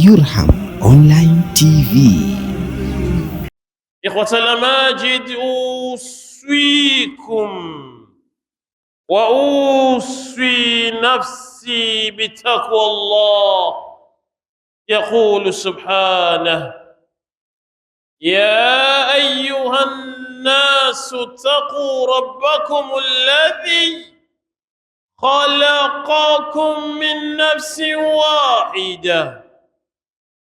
Yurham Online TV. Ikhwatal Amajid, uswikum wa uswi nafsi bitaqwa Allah. Yaqulu subhanahu ya ayyuhan nasu taqu rabbakum alladhi khalaqakum min nafsin wahidah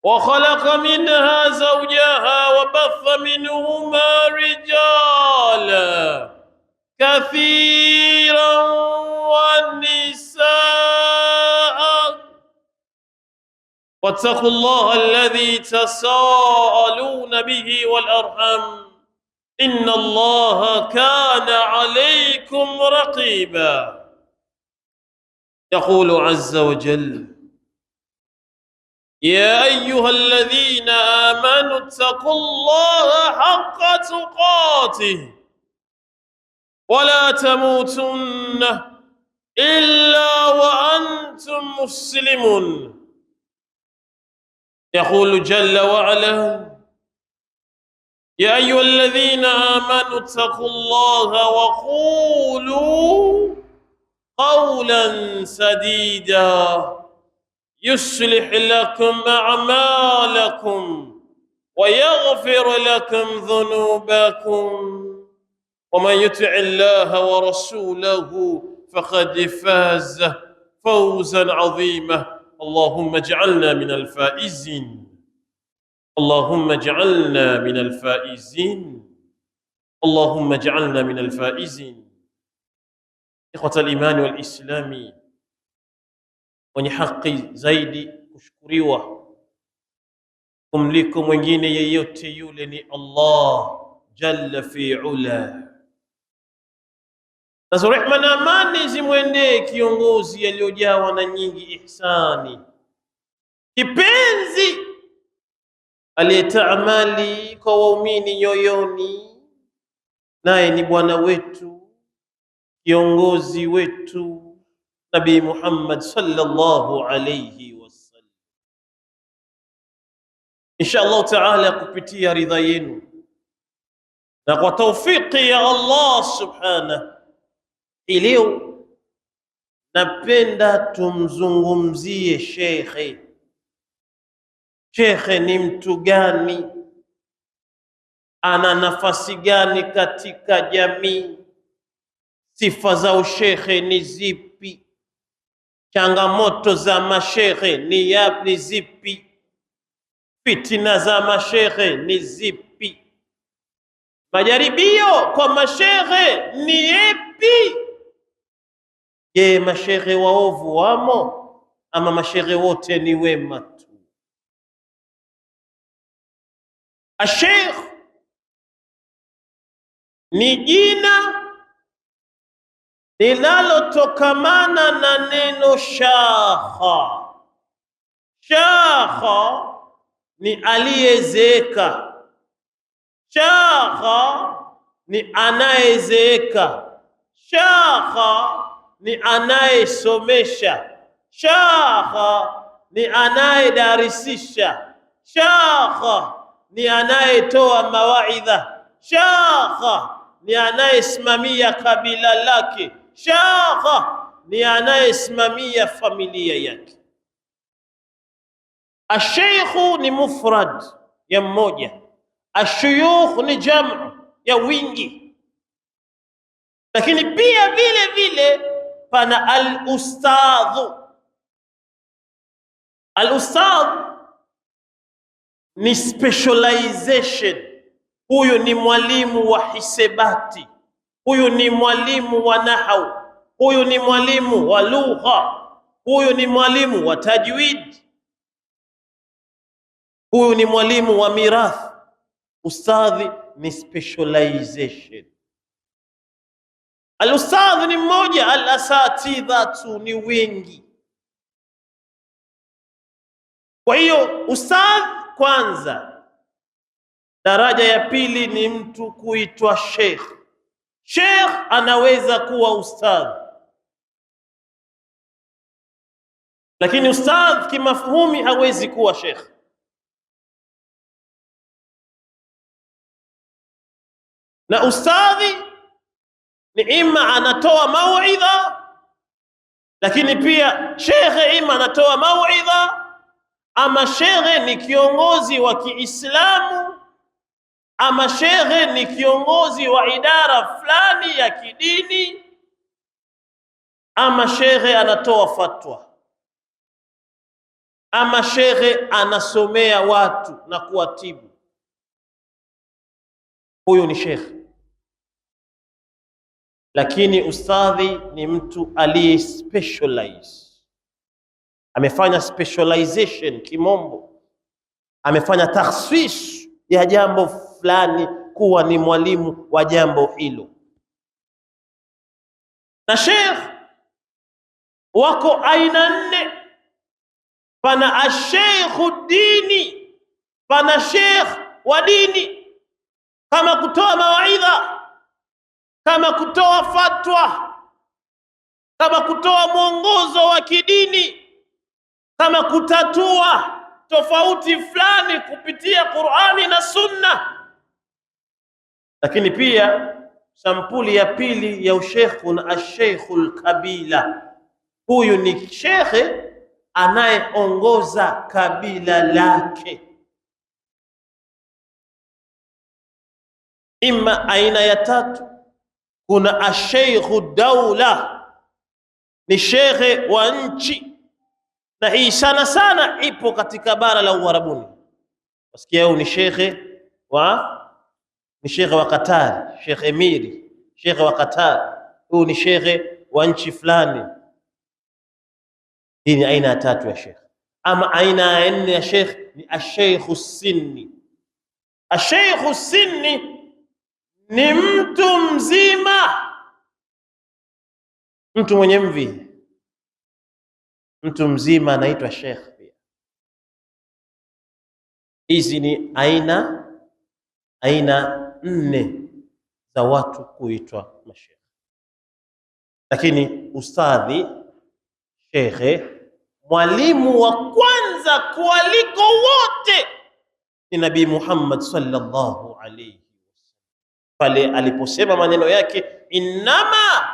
وخلق منها زوجها وبث منهما رجالا كثيرا والنساء واتقوا الله الذي تساءلون به والأرحام إن الله كان عليكم رقيبا. يقول عز وجل يا أيها الذين آمنوا اتقوا الله حق تقاته ولا تموتن إلا وأنتم مسلمون. يقول جل وعلا يا أيها الذين آمنوا اتقوا الله وقولوا قولا سديدا يصلح لكم أعمالكم ويغفر لكم ذنوبكم ومن يطع الله ورسوله فقد فاز فوزا عظيما. اللهم اجعلنا من الفائزين، اللهم اجعلنا من الفائزين، اللهم اجعلنا من الفائزين. إخوة الإيمان والإسلام، wenye haki zaidi kushukuriwa kumliko mwingine yeyote yule ni Allah jalla fi ula. Na rehma na amani zimwendee kiongozi aliyojawa na nyingi ihsani, kipenzi aliyetaamali kwa waumini nyoyoni, naye ni bwana wetu kiongozi wetu Nabii Muhammad sallallahu alayhi wasallam. Insha Allah taala, kupitia ridha yenu na kwa taufiki ya Allah subhanahu, leo napenda tumzungumzie shekhe. Shekhe ni mtu gani? Ana nafasi gani katika jamii? Sifa za ushekhe ni zipi? Changamoto za mashekhe ni zipi? Fitina za mashekhe ni zipi? Majaribio kwa mashekhe ni yepi? Je, mashekhe waovu wamo ama mashekhe wote ni wema tu? Ashekh ni jina linalotokamana na neno shakha. Shakha ni aliyezeeka, shakha ni anayezeeka, shakha ni anayesomesha, shakha ni anayedarisisha, shakha ni anayetoa mawaidha, shakha ni anayesimamia kabila lake, shakha ni anayesimamia familia yake. Asheikhu ni mufrad ya mmoja, ashuyukh ni jamu ya wingi, lakini pia vile vile pana al-ustadhu. Al-ustadh ni specialization. Huyu ni mwalimu wa hisabati, huyu ni mwalimu wa nahau, huyu ni mwalimu wa lugha, huyu ni mwalimu wa tajwid, huyu ni mwalimu wa mirath. Ustadhi ni specialization. Al-ustadhi ni mmoja, al-asatidhatu ni wengi. Kwa hiyo ustadh kwanza. Daraja ya pili ni mtu kuitwa sheikh. Sheikh anaweza kuwa ustadh. lakini ustadh kimafhumi hawezi kuwa shekh. Na ustadhi ni ima anatoa mauidha, lakini pia shekhe ima anatoa mauidha, ama shekhe ni kiongozi wa Kiislamu, ama shekhe ni kiongozi wa idara fulani ya kidini, ama shekhe anatoa fatwa, ama shekhe anasomea watu na kuwatibu. Huyo ni shekhe. Lakini ustadhi ni mtu aliye specialize, amefanya specialization kimombo, amefanya takhsis ya jambo fulani kuwa ni mwalimu wa jambo hilo. Na sheikh wako aina nne. Pana asheikhu dini, pana sheikh wa dini, kama kutoa mawaidha, kama kutoa fatwa, kama kutoa mwongozo wa kidini, kama kutatua tofauti fulani kupitia Qur'ani na Sunna. Lakini pia sampuli ya pili ya ushekhu na asheikhul kabila. Huyu ni shekhe anayeongoza kabila lake. Ima aina ya tatu, kuna asheikhu daula, ni shekhe wa nchi, na hii sana sana ipo katika bara la Uarabuni. Wasikia huyu ni shekhe wa Qatar, Sheikh Emiri, shekhe wa Qatar. Huyu ni shekhe wa nchi fulani. Hii ni aina ya tatu ya shekhe. Ama aina ya nne ya shekhe ni asheikhu sinni. Asheikhu sinni ni mtu mzima, mtu mwenye mvi, mtu mzima anaitwa shekh pia. Hizi ni aina nne za watu kuitwa mashekh. Lakini ustadhi, shekhe, mwalimu wa kwanza kualiko wote ni Nabii Muhammad sallallahu alayhi pale aliposema maneno yake, innama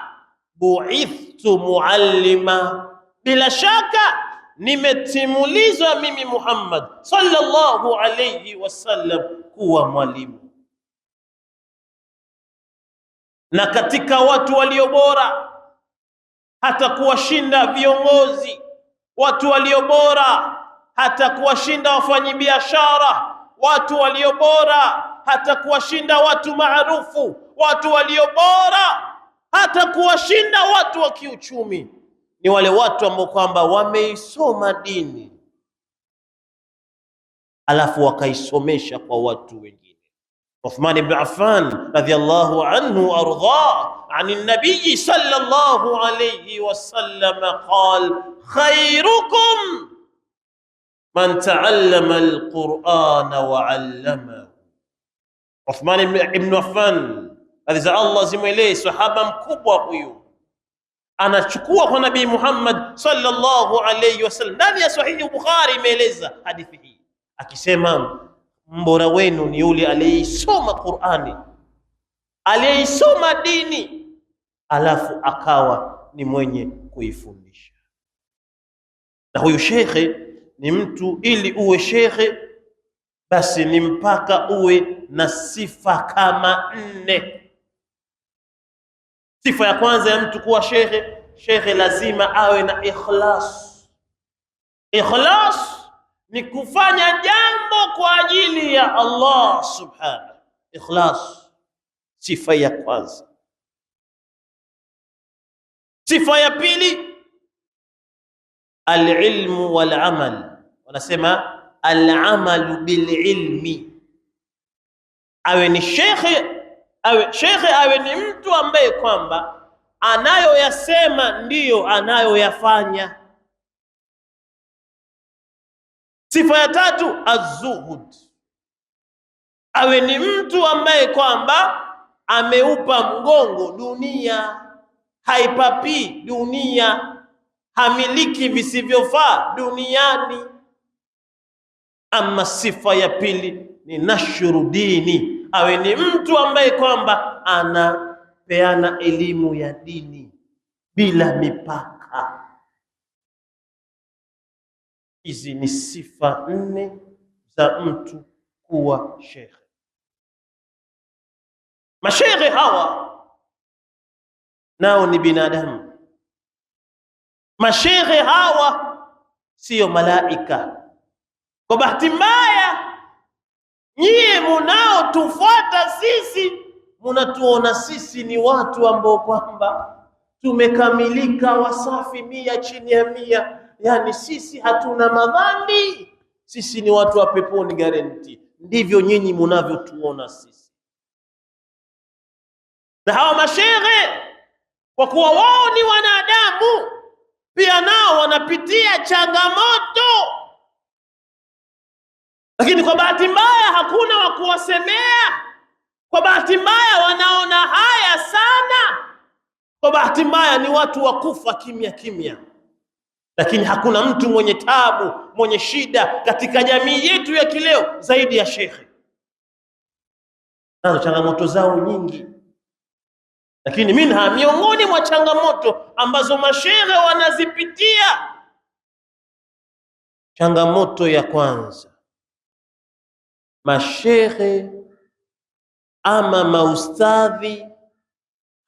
bu'ithtu muallima, bila shaka nimetimulizwa mimi Muhammad sallallahu alayhi wasallam kuwa mwalimu. Na katika watu walio bora hata kuwashinda viongozi, watu walio bora hata kuwashinda wafanyabiashara, watu walio bora hata kuwashinda watu maarufu, watu walio bora hata kuwashinda watu wa kiuchumi ni wale watu ambao kwamba wameisoma dini alafu wakaisomesha kwa watu wengine. Uthman ibn Affan radhiyallahu anhu arda ani nabii sallallahu alayhi wasallam qala khairukum man ta'allama alqur'ana wa 'allamahu. Uthman ibn Affan radhiya Allah zimwelee, sahaba mkubwa huyu, anachukua kwa Nabii Muhammad sallallahu alayhi wasallam. Ndani ya Sahihi Bukhari imeeleza hadithi hii akisema, mbora wenu ni yule aliyeisoma Qur'ani, aliyeisoma dini, alafu akawa ni mwenye kuifundisha. Na huyu shekhe ni mtu, ili uwe shekhe basi ni mpaka uwe na sifa kama 4. Sifa ya kwanza ya mtu kuwa shekhe lazima awe na ikhlas. Ikhlas ni kufanya jambo kwa ajili ya Allah subhanahu. Ikhlas, sifa ya kwanza. Sifa ya pili, al-ilmu wal-amal. Wanasema al-amalu bil-ilmi. Awe ni shekhe, awe ni mtu ambaye kwamba anayoyasema ndiyo anayoyafanya. Sifa ya tatu, az-zuhud. Awe ni mtu ambaye kwamba ameupa mgongo dunia, haipapii dunia, hamiliki visivyofaa duniani. Ama sifa ya pili ni nashru dini, awe ni mtu ambaye kwamba anapeana elimu ya dini bila mipaka. Hizi ni sifa 4 za mtu kuwa shekhe. Mashekhe hawa nao ni binadamu. Mashekhe hawa sio malaika. Kwa bahati mbaya, nyie munaotufuata sisi munatuona sisi ni watu ambao kwamba tumekamilika, wasafi 100 chini ya 100. Yani sisi hatuna madhambi, sisi ni watu wa peponi guarantee. Ndivyo nyinyi munavyotuona sisi. Na hawa mashehe, kwa kuwa wao ni wanadamu, pia nao wanapitia changamoto, lakini kwa bahati mbaya hakuna wa kuwasemea. Kwa bahati mbaya wanaona haya sana. Kwa bahati mbaya ni watu wa kufa kimya kimya, lakini hakuna mtu mwenye tabu, mwenye shida katika jamii yetu ya kileo zaidi ya shekhe. Nazo changamoto zao nyingi, lakini miongoni mwa changamoto ambazo mashehe wanazipitia, changamoto ya kwanza, mashehe ama maustadhi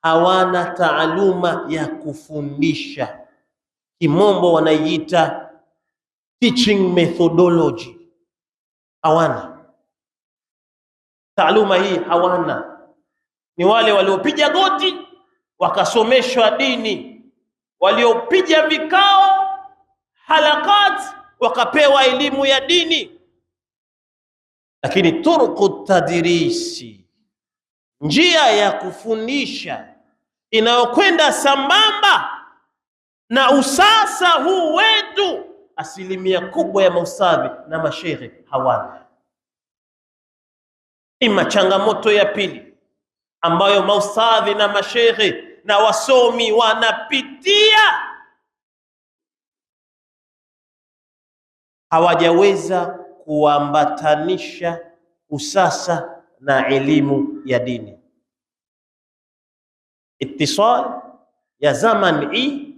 hawana taaluma ya kufundisha. Kimombo wanaiita teaching methodology. Hawana taaluma hii, hawana. Ni wale waliopiga goti wakasomeshwa dini, waliopiga vikao halakat wakapewa elimu ya dini, lakini turuku tadrisi, njia ya kufundisha inayokwenda sambamba na usasa huu wetu, asilimia kubwa ya maustadhi na mashehe hawana. Ima changamoto ya pili ambayo maustadhi na mashehe na wasomi wanapitia, hawajaweza kuambatanisha usasa na elimu ya dini. Ittisal ya zaman hii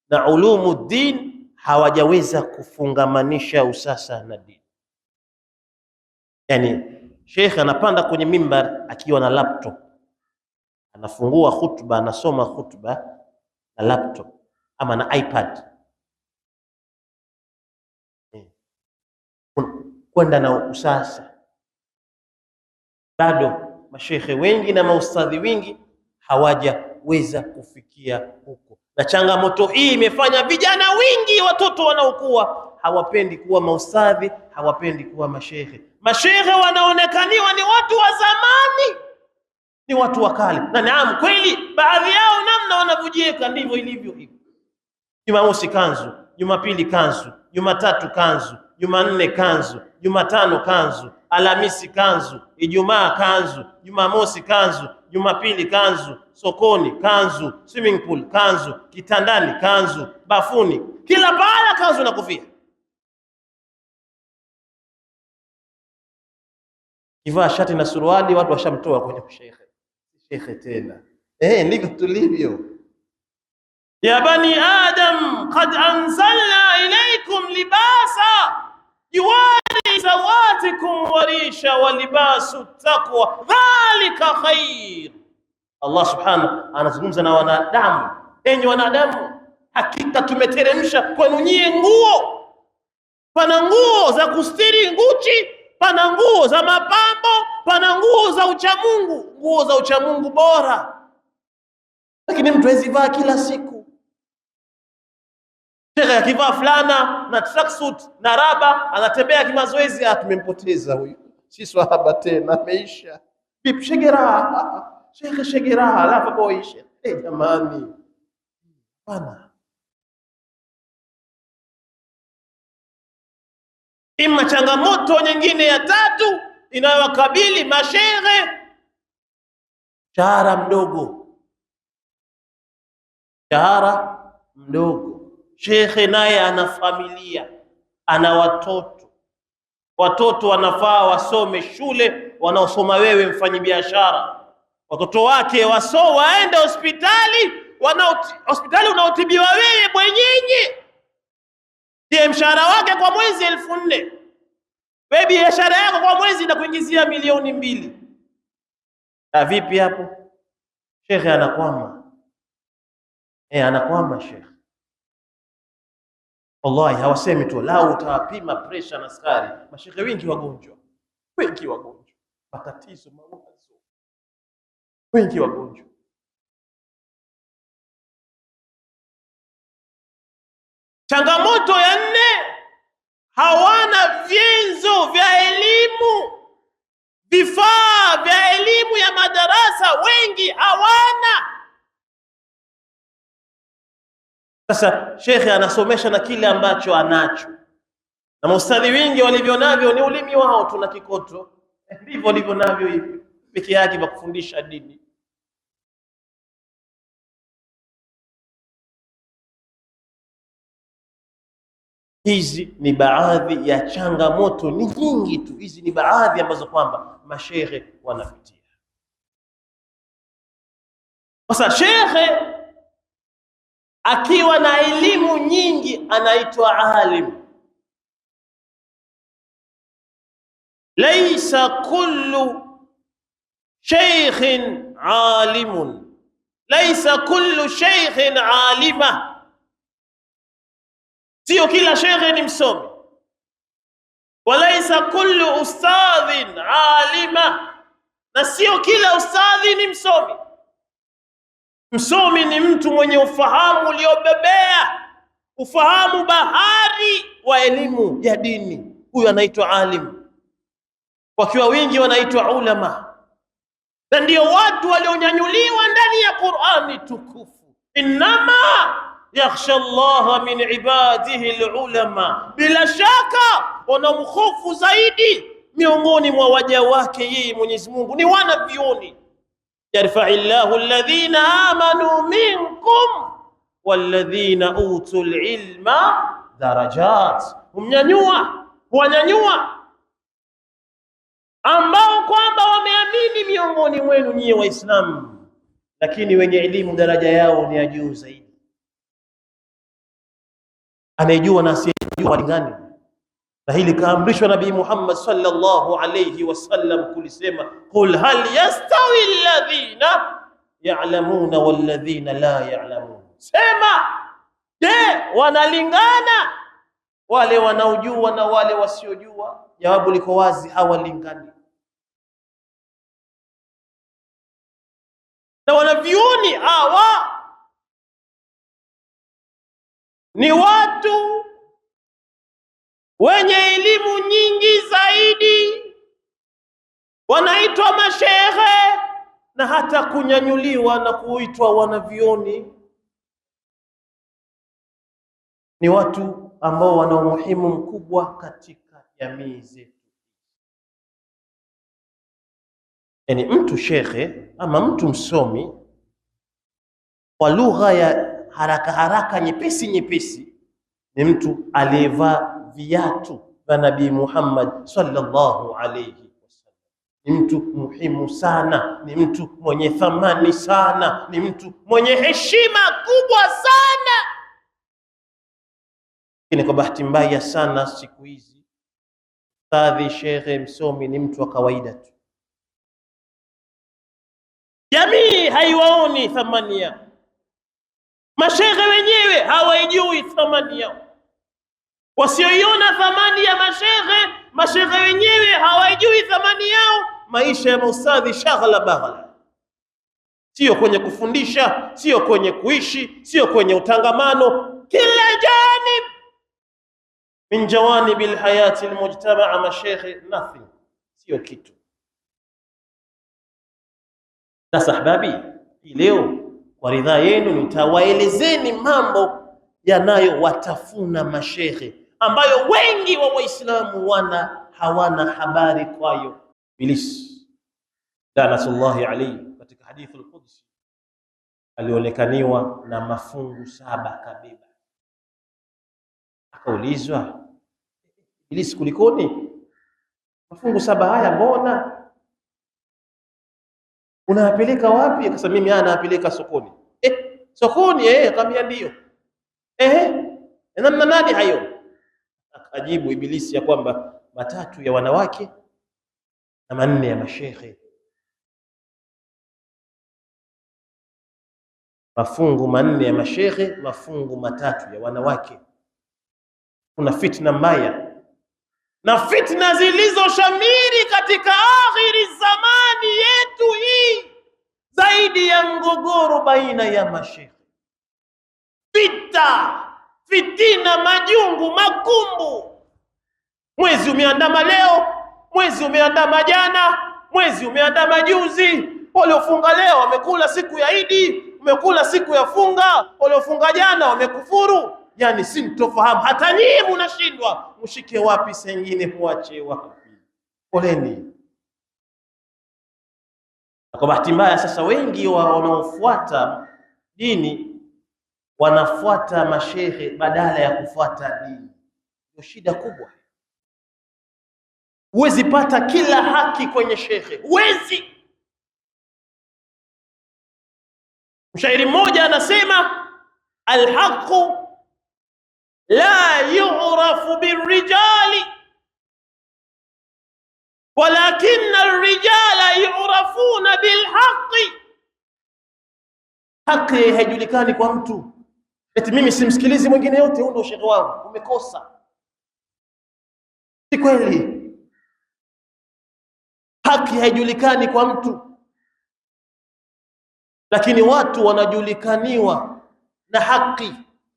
na ulumuddin hawajaweza kufungamanisha usasa na dini. Yani shekhe anapanda kwenye mimbar akiwa na laptop, anafungua khutba, anasoma khutba na laptop ama na iPad, kwenda na usasa. Bado mashekhe wengi na maustadhi wengi hawajaweza kufikia huko, na changamoto hii imefanya vijana wengi, watoto wanaokuwa hawapendi kuwa maustadhi, hawapendi kuwa mashekhe. Mashekhe wanaonekaniwa ni watu wa zamani, ni watu wa kale. Na naam, kweli baadhi yao namna wanavyojiweka ndivyo ilivyo hivyo. Jumamosi kanzu, Jumapili kanzu, Jumatatu kanzu, Jumanne kanzu, Jumatano kanzu, Alhamisi kanzu, Ijumaa kanzu, Jumamosi kanzu, Jumapili kanzu, sokoni kanzu, swimming pool kanzu, kitandani kanzu, bafuni, kila pahala kanzu na kofia. Kivaa shati na suruali watu washamtoa kwenye shekhe. Shekhe tena. Ndivyo tulivyo. Ya bani Adam, qad anzalna ilaykum libasa yuwari sawatikum warisha wa libasu taqwa dhalika khair. Allah subhanahu anazungumza na wanadamu. Enyi wanadamu, hakika tumeteremsha kwenu nyie nguo. Pana nguo za kustiri nguchi, pana nguo za mapambo, pana nguo za uchamungu. Nguo za uchamungu bora, lakini mtu hawezi vaa kila siku. Shekhe akivaa fulana na tracksuit na raba anatembea kimazoezi, tumempoteza huyu, si swahaba tena, ameisha. Bip shegera, shekhe shegera, alafu boisha. Jamani, bana. Ima changamoto nyingine ya tatu inayowakabili mashehe, mshahara mdogo. Mshahara mdogo. shekhe naye ana familia, ana watoto wanafaa wasome shule wanaosoma wewe mfanyabiashara, watoto wake waende hospitali hospitali unaotibiwa wewe bwenyenye. Je, mshahara wake kwa mwezi 4,000, wewe biashara yako kwa mwezi inakuingizia 2,000,000. Na vipi hapo? Shekhe anakwama. Anakwama shekhe. Wallahi hawasemi tu lao utawapima pressure na sukari. Mashekhe wengi wagonjwa, matatizo, mawazo, wengi wagonjwa. Changamoto ya 4, hawana vyenzo vya elimu, vifaa vya elimu ya madarasa wengi hawana. Sasa shekhe anasomesha na kile ambacho anacho, na maustadhi wengi walivyo navyo ni ulimi wao tu na kikoto, ndivyo walivyo navyo hivi peke yake vya kufundisha dini. Hizi ni baadhi ya changamoto, ni nyingi tu. Hizi ni baadhi ambazo kwamba mashehe wanapitia. Sasa shekhe akiwa na elimu nyingi anaitwa alim. Laysa kullu shaykhin alimun, laysa kullu shaykhin alima. Sio kila shekhe ni msomi. Walaysa kullu ustadhin alima, na sio kila ustadhi ni msomi. Msomi ni mtu mwenye ufahamu uliobebea, ufahamu bahari wa elimu ya dini, huyo anaitwa alim. Wakiwa wingi wanaitwa ulama, na ndio watu walionyanyuliwa ndani ya Qur'ani tukufu. Innama yakhsha Allah min ibadihi alulama, bila shaka wanamhofu zaidi miongoni mwa waja wake yeye Mwenyezi Mungu ni wanavyuoni. Yarfa'illahu alladhina amanu minkum walladhina utul ilma darajat, huwanyanyua ambao kwamba wameamini miongoni mwenu nyie Waislamu, lakini wenye elimu daraja yao ni ya juu zaidi. Anayejua na asiyejua walingani, na hili kaamrishwa Nabii Muhammad sallallahu alayhi wasallam kulisema, qul hal yastawi alladhina ya'lamuna walladhina la ya'lamun, sema je, wanalingana wale wanaojua na wale wasiojua? Jawabu liko wazi, hawalingani. Na wanavyuoni hawa ni watu wenye elimu nyingi zaidi, wanaitwa mashehe na hata kunyanyuliwa na kuitwa wanavyuoni. Ni watu ambao wana umuhimu mkubwa katika jamii zetu. Yani mtu shekhe ama mtu msomi, kwa lugha ya haraka haraka nyepesi, ni mtu aliyevaa viatu vya Nabii Muhammad sallallahu alayhi wasallam. Ni mtu muhimu sana, ni mtu mwenye thamani sana, ni mtu mwenye heshima kubwa sana. Lakini kwa bahati mbaya sana siku hizi, ustadhi, shekhe, msomi ni mtu wa kawaida tu. Jamii haiwaoni thamani yao, mashehe wenyewe hawaijui thamani yao. Wasioiona thamani ya mashehe wenyewe hawaijui thamani yao. Maisha ya maustadhi shaghala baghala, sio kwenye kufundisha, sio kwenye kuishi, sio kwenye utangamano, kila janib min jawanibil hayati almujtamaa, mashehe nothing, sio kitu. Sasa ahbabi, leo kwa ridhaa yenu nitawaelezeni mambo yanayowatafuna mashehe, ambayo wengi wa Waislamu hawana habari kwayo. Ibilisi laanatullahi alayhi katika hadithi al-Qudsi alionekaniwa na mafungu 7 kabeba. Akaulizwa, Ibilisi, kulikoni? Mafungu 7 haya mbona unayapeleka wapi? Akasema mimi anayapeleka sokoni. Sokoni? Akamwambia ndio. Namna nani hayo? Akajibu Ibilisi ya kwamba 3 ya wanawake na 4 ya mashehe. Mafungu 4 ya mashehe, mafungu 3 ya wanawake. Kuna fitna mbaya na fitna zilizoshamiri katika akhiri zamani yetu hii, zaidi ya mgogoro baina ya mashehe, fitina, majungu, makumbu. Mwezi umeandama leo, mwezi umeandama jana, mwezi umeandama juzi. Waliofunga leo wamekula siku ya Idi, wamekula siku ya funga. Waliofunga jana wamekufuru. Yani sintofahamu, hata nyinyi mnashindwa mshike wapi, sengine muache wapi. Poleni. Kwa bahati mbaya sasa wengi wanaofuata dini wanafuata mashehe badala ya kufuata dini. Ndio shida kubwa. Huwezi pata kila haki kwenye shehe, huwezi. Mshairi mmoja anasema, alhaqu la yu'rafu birrijali walakinna arrijala yu'rafuna bilhaqi. Haki haijulikani kwa mtu. Eti mimi simsikilizi mwingine yote, huo ndio shehe wangu. Umekosa. Si kweli. Haki haijulikani kwa mtu, lakini watu wanajulikaniwa na haki.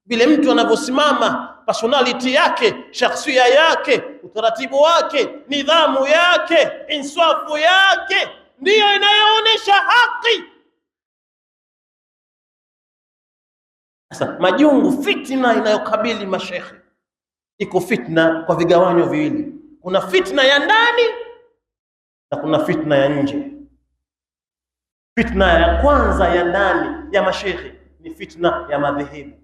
Vile mtu anavyosimama, personality yake, shakhsia yake, utaratibu wake, nidhamu yake, insafu yake, ndiyo inayoonyesha haki. Sasa majungu, fitna inayokabili mashehe, iko fitna kwa vigawanyo viwili. Kuna fitna ya ndani na kuna fitna ya nje. Fitna ya kwanza ya ndani ya mashehe ni fitna ya madhehebu.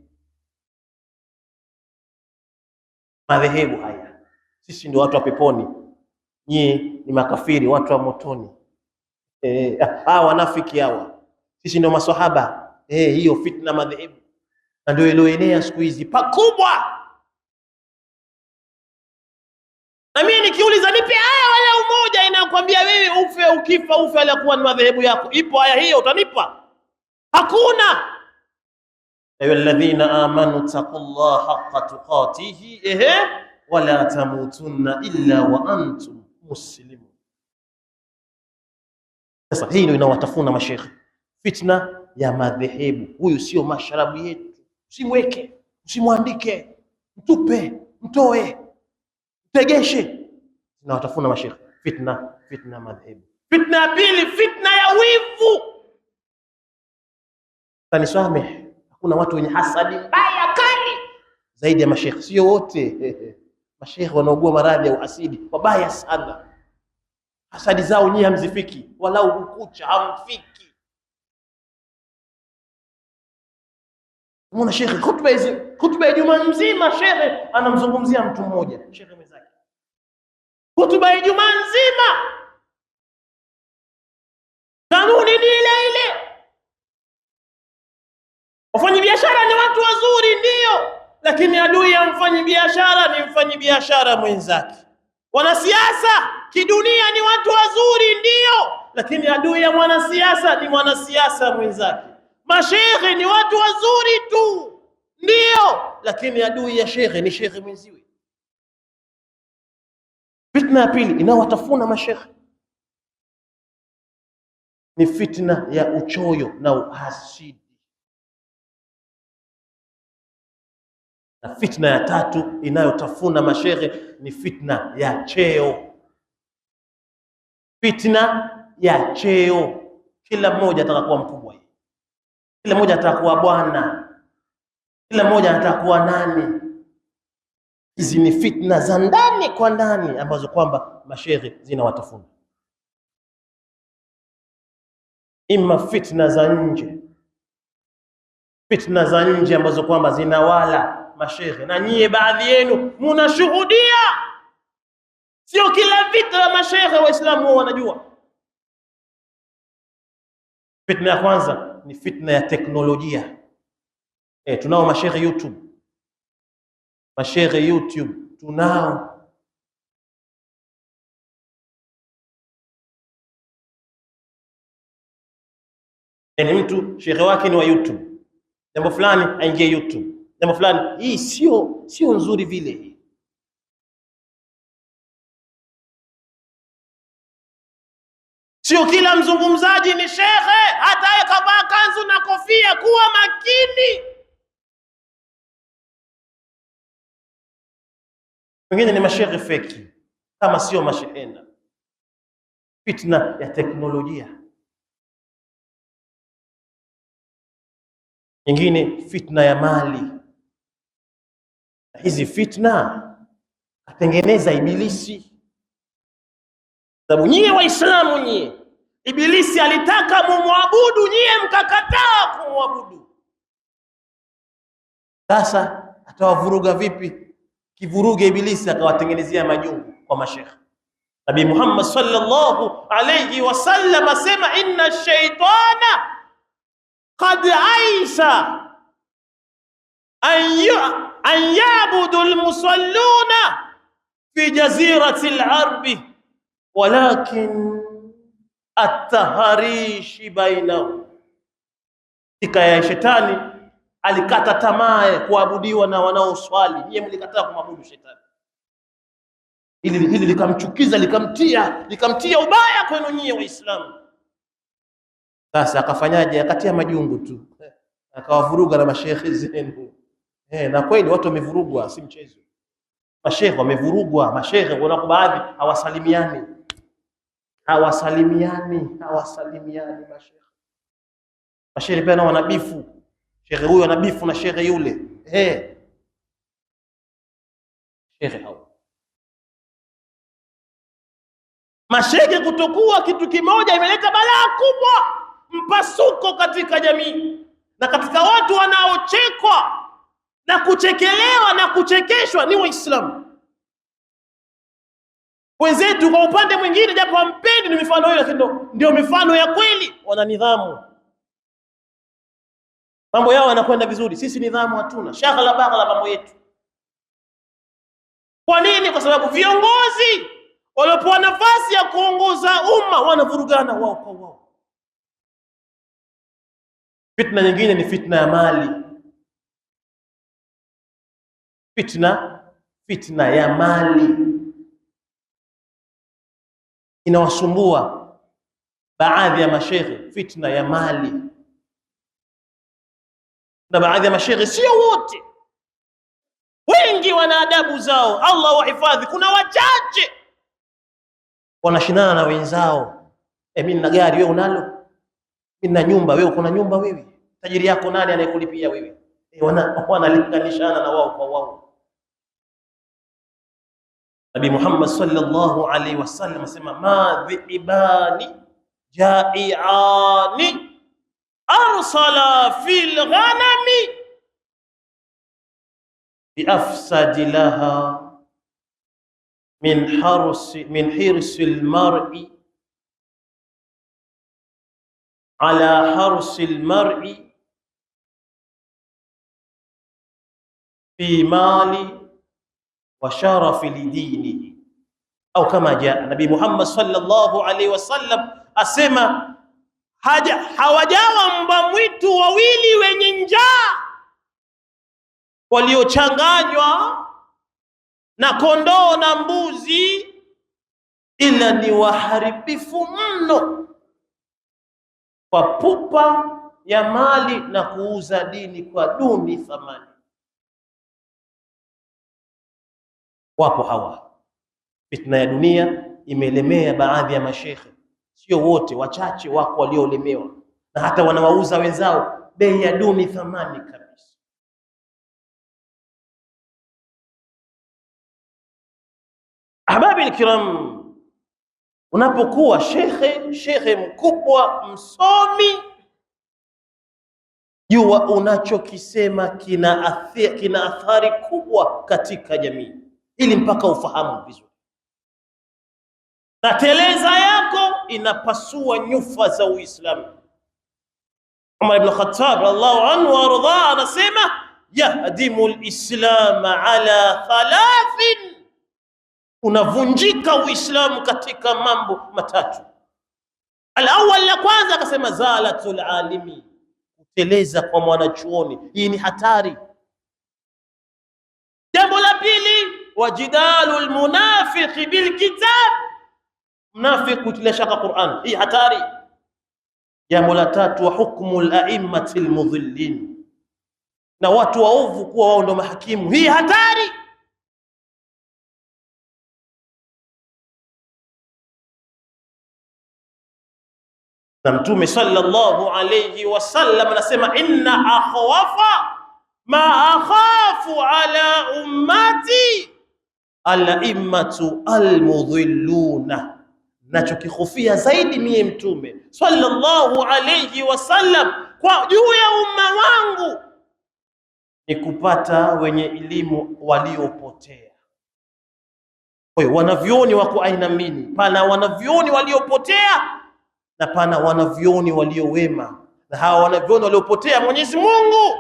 Madhehebu haya, sisi ndio watu wa peponi, nyie ni makafiri, watu wa motoni. Wanafiki hawa, sisi ndio maswahaba. Hiyo fitna madhehebu, na ndio ilioenea siku hizi pakubwa. Na mimi nikiuliza, nipe aya wala umoja inakwambia wewe ufe, ukifa ufe alikuwa ni madhehebu yako. Ipo aya hiyo utanipa? Hakuna. Ayu alladhina amanu taqullaha haqqa tuqatihi wala tamutunna illa wa antum muslimun. Sasa hii ndio inawatafuna mashehe, fitna ya madhehebu. Huyu sio masharabu yetu, usimweke, usimwandike, mtupe, mtoe, tegeshe. Inawatafuna mashehe, fitna madhehebu. Fitna ya pili, fitna ya wivu. Tanisamehe, kuna watu wenye hasadi mbaya kali zaidi ya mashehe. Sio wote. Mashehe wanaugua maradhi ya uhasidi wabaya sana. Hasadi zao nyinyi hamzifiki, walau ukucha hamfiki. Unaona shehe khutba ya Ijumaa nzima, shehe anamzungumzia mtu mmoja, shehe mwenzake. Khutba ya Ijumaa nzima kanuni ni ile ile. Wafanyabiashara ni watu wazuri, ndio, lakini adui ya mfanyabiashara ni mfanyabiashara mwenzake. Wanasiasa kidunia ni watu wazuri, ndio, lakini adui ya mwanasiasa ni mwanasiasa mwenzake. Mashehe ni watu wazuri tu, ndio, lakini adui ya shehe ni shehe mwenziwe. Fitna ya pili inawatafuna mashehe ni fitna ya uchoyo na uhasidi. Na fitna ya tatu inayotafuna mashehe ni fitna ya cheo. Fitna ya cheo, kila mmoja ataka kuwa mkubwa, kila mmoja ataka kuwa bwana, kila mmoja anataka kuwa nani. Hizi ni fitna za ndani kwa ndani ambazo kwamba mashehe zinawatafuna. Ima fitna za nje, fitna za nje ambazo kwamba zinawala mashehe, na nyie baadhi yenu munashuhudia. Sio kila vita la mashehe Waislamu wao wanajua. Fitna ya kwanza ni fitna ya teknolojia. Tunao mashehe YouTube, mashehe YouTube tunao. Yani mtu shehe wake ni wa YouTube, jambo fulani aingie YouTube, jambo fulani. Hii sio nzuri vile. Hii sio kila mzungumzaji ni shehe, hata yeye kavaa kanzu na kofia. Kuwa makini. Wengine ni mashehe feki, kama sio mashehena. Fitna ya teknolojia. Nyingine fitna ya mali. Hizi fitna atengeneza Ibilisi. Sababu nyie Waislamu, nyie Ibilisi alitaka mumwabudu, nyie mkakataa kumwabudu. Sasa atawavuruga vipi? Kivuruge Ibilisi akawatengenezea majungu kwa mashekhe. Nabii Muhammad sallallahu alayhi wasallam asema, inna shaitana qad aisa an yabudu almusalluna fi jazirati al-arbi walakin at-taharishi bainahum. Ya shetani alikata tamaa ya kuabudiwa na wanaoswali. Nyie mlikataa kumwabudu shetani. Hili likamchukiza, likamtia ubaya kwenu nyie Waislamu. Sasa akafanyaje? Akatia majungu tu, akawavuruga na mashehe zenu. Na kweli watu wamevurugwa, si mchezo. Mashehe wamevurugwa. Mashehe wanapo baadhi hawasalimiani mashehe pia na wanabifu. Shehe huyo anabifu na shehe yule. Shehe hao mashehe kutokuwa kitu kimoja imeleta balaa kubwa, mpasuko katika jamii na katika watu wanaochekwa na kuchekelewa na kuchekeshwa ni Waislamu wenzetu. Kwa upande mwingine, japo hampendi ni mifano hiyo, lakini ndio mifano ya kweli. Wana nidhamu, mambo yao yanakwenda vizuri. Sisi nidhamu hatuna, shaghala baghala mambo yetu. Kwa nini? Kwa sababu viongozi walopewa nafasi ya kuongoza umma wanavurugana wao kwa wao. Fitna nyingine ni fitna ya mali. Fitna ya mali inawasumbua baadhi ya mashehe. Fitna ya mali, na baadhi ya mashehe, sio wote, wengi wana adabu zao, Allah wahifadhi. Kuna wachache wanashindana na wenzao. Mimi nina gari, wewe unalo. Mimi nina nyumba, wewe uko na nyumba. Wewe tajiri yako nani anayekulipia wewe? Wanalinganishana na wao kwa wao. Nabii Muhammad sallallahu alaihi wasallam asema, ma dhi'ibani ja'iani arsala fil ghanami bi afsadi laha min hirsi al-mar'i ala harsi al-mar'i fi mali wa sharafi lidinihi, au kama jaa. Nabii Muhammad sallallahu alaihi wasallam asema, hawajawa mbwa mwitu wawili wenye njaa waliochanganywa na kondoo na mbuzi, ila ni waharibifu mno kwa pupa ya mali na kuuza dini kwa duni thamani. Wapo hawa. Fitna ya dunia imelemea baadhi ya mashekhe, sio wote, wachache wako waliolemewa, na hata wanawauza wenzao bei ya duni thamani kabisa. Ahbabi alkiram, unapokuwa shekhe mkubwa, msomi, jua unachokisema kina athari kubwa katika jamii, ili mpaka ufahamu vizuri. Na teleza yako inapasua nyufa za Uislamu. Umar ibn Khattab radhiallahu anhu warda anasema yahdimu al-islam ala thalathin, unavunjika Uislamu katika mambo matatu. Al-awwal, la kwanza akasema zalatul alimi, kuteleza kwa mwanachuoni, hii ni hatari. Jambo la pili, wajidalul munafiqi bil kitab, mnafiki kutilia shaka Qur'an, hii hatari. Jambo la tatu, wa hukmul a'immati almudhillin, na watu waovu kuwa wao ndo mahakimu, hii hatari. Na Mtume sallallahu alayhi wasallam anasema inna akhwafa ma akhafu ala ummati al-a'immatu al-mudhilluna, nachokihofia zaidi mie Mtume sallallahu alayhi wasallam kwa juu ya umma wangu ni kupata wenye elimu waliopotea. Kwa hiyo wanavyoni wako aina mbili, pana wanavyoni waliopotea na pana wanavyoni waliowema. Na hawa wanavyoni waliopotea Mwenyezi Mungu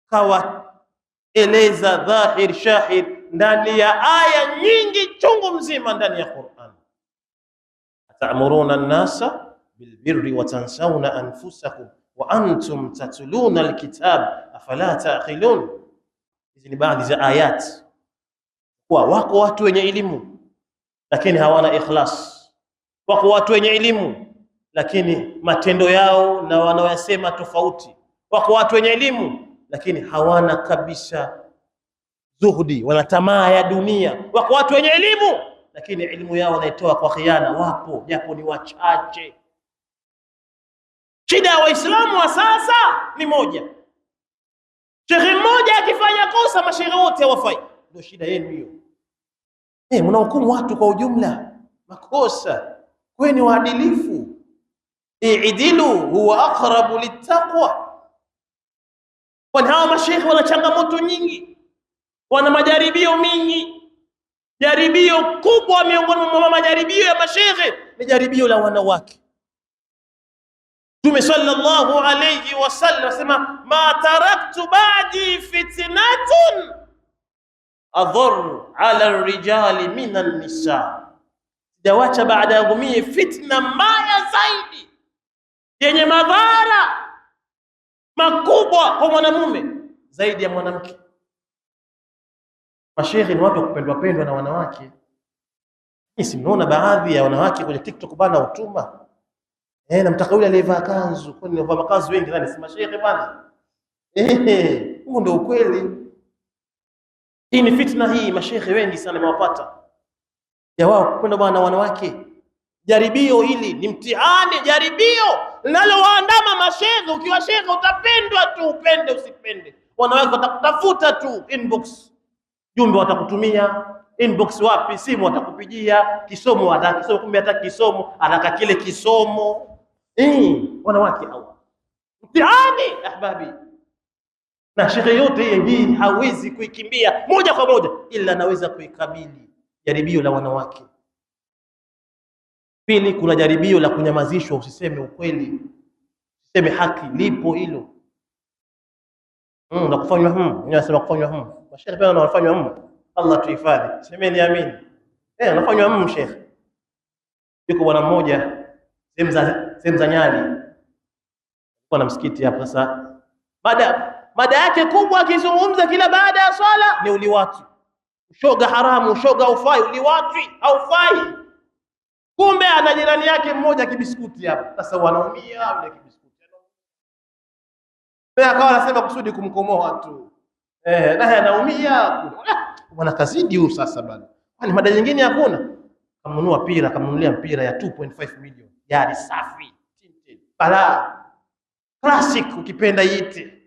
kawaeleza dhahir shahid ndani ya aya nyingi chungu mzima ndani ya Qur'an. Ta'muruna an-nasa bilbirri wa tansawna anfusakum wa antum tatluna alkitab afala ta'qilun. Hizi ni baadhi za ayat kwa wako watu wenye elimu lakini hawana ikhlas. Wako watu wenye elimu lakini matendo yao na wanaoyasema tofauti. Wako watu wenye elimu lakini hawana kabisa zuhudi, wana tamaa ya dunia. Wako watu wenye elimu lakini elimu yao wanaitoa kwa khiana, wapo japo ni wachache. Shida ya Waislamu wa sasa ni moja. Shekhi mmoja akifanya kosa mashehe wote hawafai. Ndio shida yenu hiyo. Mnahukumu watu kwa ujumla makosa. Kweni waadilifu. I'dilu huwa aqrabu littaqwa. Kwani hawa mashehe wana changamoto nyingi, wana majaribio mingi. Jaribio kubwa miongoni mwa majaribio ya mashehe ni jaribio la wanawake. Mtume sallallahu alayhi wasallam asema ma taraktu ba'di fitnatun adhar ala ar-rijali min an-nisa, sijawacha baada yangu mie fitna mbaya zaidi yenye madhara makubwa kwa mwanamume zaidi ya mwanamke. Mashehe ni watu kupendwa pendwa na wanawake. Si mnaona baadhi ya wanawake kwenye TikTok bana utuma namtaka yule aliyevaa kanzu, kwani aliyevaa makazi wengi ndani si mashehe bana. Huo ndio ukweli. Hii ni fitna hii, mashehe wengi sana wamewapata ya wao kupenda bwana wanawake. Jaribio hili ni mtihani, jaribio linalowaandama mashehe. Ukiwa shehe utapendwa tu, upende usipende. Wanawake watakutafuta tu inbox, jumbe watakutumia inbox, wapi simu watakupigia, kisomo atakisomo, kumbe hata kisomo anaka kile kisomo. Wanawake hawa mtihani ahbabi. Na shekhe yote hii hawezi kuikimbia moja kwa moja, ila anaweza kuikabili jaribio la wanawake. Pili, kuna jaribio la kunyamazishwa, usiseme ukweli, usiseme haki. Lipo hilo na kufanywa ninasema kufanywa mashehe pia wanafanywa Allah tuhifadhi. Semeni amin. Anafanywa shekhe. Yuko bwana mmoja sehemu za Nyali, kuna msikiti hapo. Sasa mada yake kubwa akizungumza kila baada ya swala ni uliwatu. Ushoga haramu, ushoga haufai, uliwatu haufai. Kumbe ana jirani yake mmoja kibiskuti hapo. Sasa wanaumia yule kibiskuti. Pia akawa anasema kusudi kumkomoa tu. Naye anaumia. Bwana kazidi huyu sasa bana. Kwani mada nyingine hakuna? Kamnunua mpira, kamnunulia mpira ya 2.5 milioni. Gari safi, tinted, bala. Classic ukipenda yite.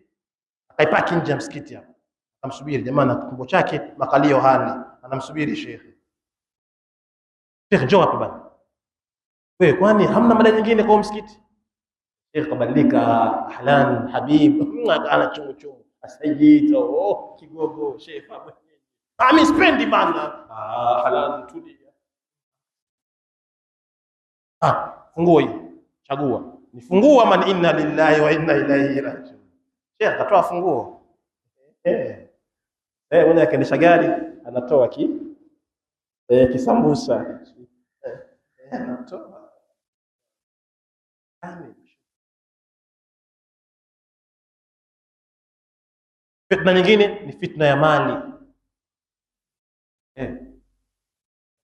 Akaipaki nje ya msikiti hapo. Akamsubiri jamaa na kikombo chake, makalio hali. Anamsubiri shekhe. Shekhe njoo hapa bana. Wewe kwani hamna mada nyingine kwa msikiti? Sheikh kabadilika, ahlan habib, ana chungu chungu, asayid, oh kigogo Sheikh hapo. Mimi spendi bana. Ahlan tulia. Funguo hii. Chagua. Ni funguo ama ni inna lillahi wa inna ilaihi rajiun. Sheikh akatoa funguo. Mwenye akaendesha gari anatoa kisambusa. Anatoa. Fitna nyingine ni fitna ya mali.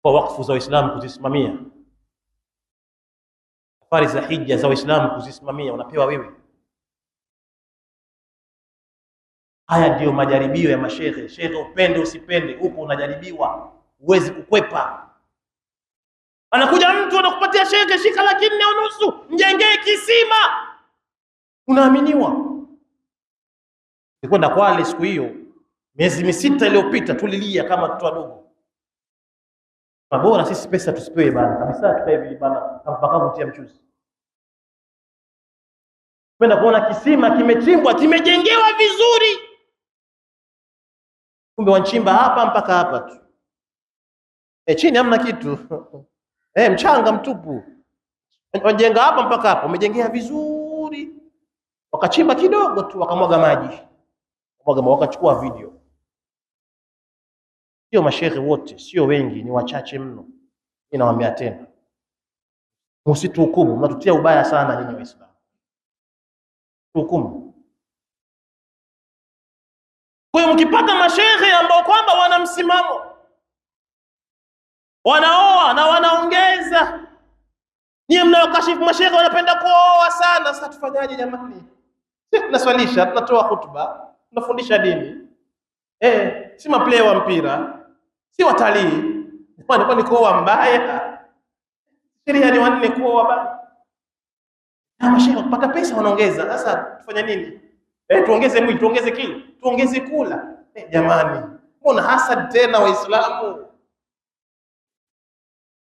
Kwa wakfu za Uislamu kuzisimamia, safari za hija za Uislamu kuzisimamia, unapewa wewe. Haya ndiyo majaribio ya mashehe. Shehe upende usipende, huko unajaribiwa, huwezi kukwepa. Anakuja mtu anakupatia shehe, shika 4,500 mjengee kisima, unaaminiwa. Nilikwenda Kwale siku hiyo, miezi 6 iliyopita, tulilia kama watoto wadogo. Bora sisi pesa tusipewe bana kabisa, tukae hivi bana mpaka kutia mchuzi. Kwenda kuona kisima kimechimbwa, kimejengewa vizuri, kumbe wanchimba hapa mpaka hapa tu, chini hamna kitu. Mchanga mtupu, wajenga hapa mpaka hapa, umejengea vizuri. Wakachimba kidogo tu, wakamwaga maji, wakachukua video. Sio mashehe wote, sio wengi, ni wachache mno. Ninawaambia tena, msituhukumu, mnatutia ubaya sana nyinyi Waislamu. Hukumu. Kwa hiyo mkipata mashehe ambao kwamba wana msimamo, wanaoa na wanaongeza, nyinyi mnawakashifu mashehe wanapenda kuoa sana. Sasa tufanyaje jamani? Sisi tunaswalisha, tunatoa hutuba, tunafundisha dini. Si maplay wa mpira, si watalii. Kwani kuoa mbaya? Sheria ni 4 kuoa bana. Mashehe kupata pesa wanaongeza. Sasa tufanya nini? Tuongeze mwili, tuongeze kilo, tuongeze kula. Jamani, mbona hasad tena Waislamu?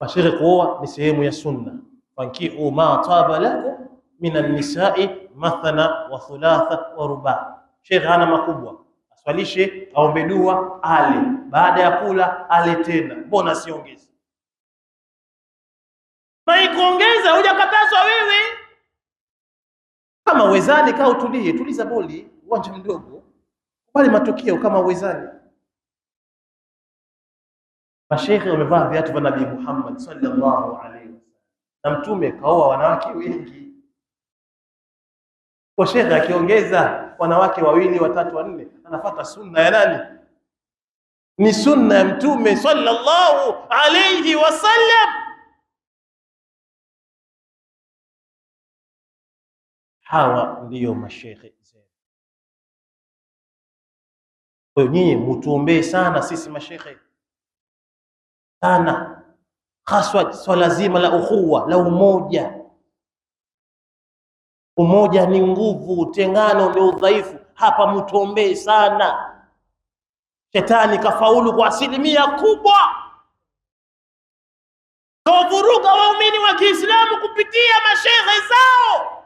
Mashehe kuoa ni sehemu ya sunna. Fankihu ma taba lakum minan nisa'i mathna wa thulatha wa ruba. Shehe hana makubwa, aswalishe, aombe dua, ale, baada ya kula ale tena. Mbona siongeze? Kuongeza hujakatazwa wewe. Kama uwezani, kaa utulie, tuliza boli, uwanja mdogo, bali matokeo kama uwezani. Mashehe wamevaa viatu vya Nabii Muhammad sallallahu alaihi wasallam, na mtume kaoa wanawake wengi. Kwa shehe akiongeza wanawake 2, 3, 4, anafuata sunna ya nani? Ni sunna ya mtume sallallahu alaihi wasallam. Hawa ndiyo mashehe zetu. Kwa hiyo nyinyi mtuombee sana sisi mashehe sana, haswa swala zima la ukhuwa, la umoja. Umoja ni nguvu, utengano ndio udhaifu. Hapa mtuombee sana. Shetani kafaulu kwa 1% kubwa, kawavuruga waumini wa Kiislamu kupitia mashehe zao.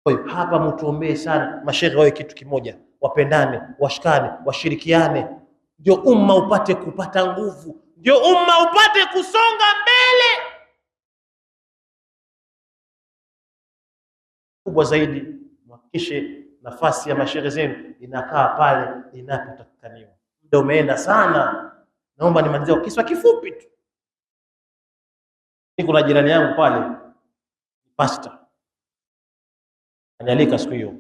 Kwa hiyo hapa mtuombee sana mashehe wawe kitu kimoja, wapendane, washikane, washirikiane, ndio umma upate kupata nguvu, ndio umma upate kusonga mbele. Kubwa zaidi, mhakikishe nafasi ya mashehe zenu inakaa pale inapotakikaniwa. Ndio umeenda sana, naomba nimalizie kwa kiswa kifupi tu. Kuna jirani yangu pale, pastor, anyalika siku hiyo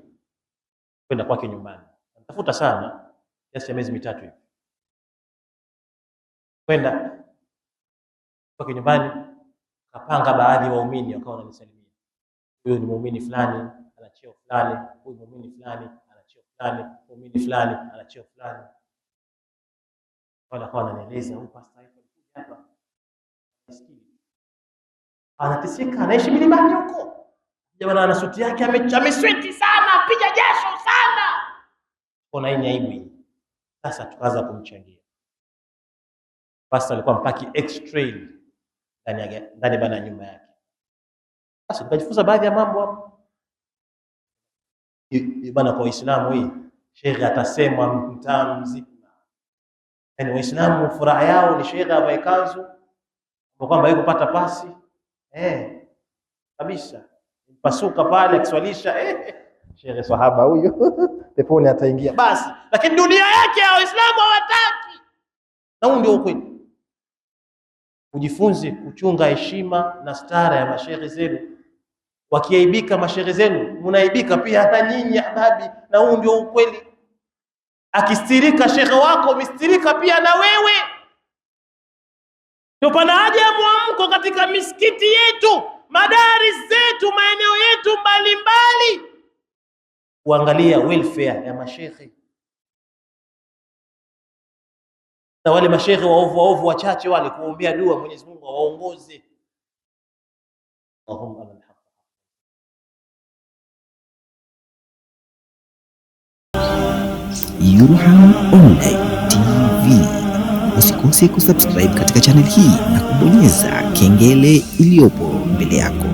kwenda kwake nyumbani. Natafuta sana kiasi cha miezi 3 hivi. Kwenda kwake nyumbani, kapanga baadhi ya waumini wakawa wananisalimia. Huyo ni muumini fulani, ana cheo fulani, huyu muumini fulani, ana cheo fulani, muumini fulani, ana cheo fulani. Wala kwa ananieleza huyu pastor hapa maskini, anatisika, anaishi milimani huko. Jamaa ana suti yake amesweti sana, piga jasho sana. Kuna hii aibu. Sasa tukaanza kumchangia. Pastor alikuwa mpaki X-Trail ndani bana nyumba yake. Basi nikajifunza baadhi ya mambo hapo bwana. Kwa Uislamu hii shekhe atasemwa mtaa mzima, yaani Waislamu furaha yao ni shekhe avae kanzu kwamba yuko pata pasi kabisa, pasuka pale akiswalisha shekhe sahaba huyo peponi ataingia basi. Lakini dunia yake ya Waislamu hawataki, na huo ndio ukweli. Ujifunze kuchunga heshima na stara ya mashehe zenu. Wakiaibika mashehe zenu, mnaibika pia hata nyinyi ahbabi, na huu ndio ukweli. Akistirika shekhe wako, umestirika pia na wewe. Ndio pana haja ya mwamko katika misikiti yetu, madaris zetu, maeneo yetu mbalimbali, kuangalia welfare ya mashehe. Na wale mashehe waovu wachache wale, kuombea dua Mwenyezi Mungu awaongoze. Allahumma ala alhaq. Yurham Online TV. Usikose kusubscribe katika channel hii na kubonyeza kengele iliyopo mbele yako.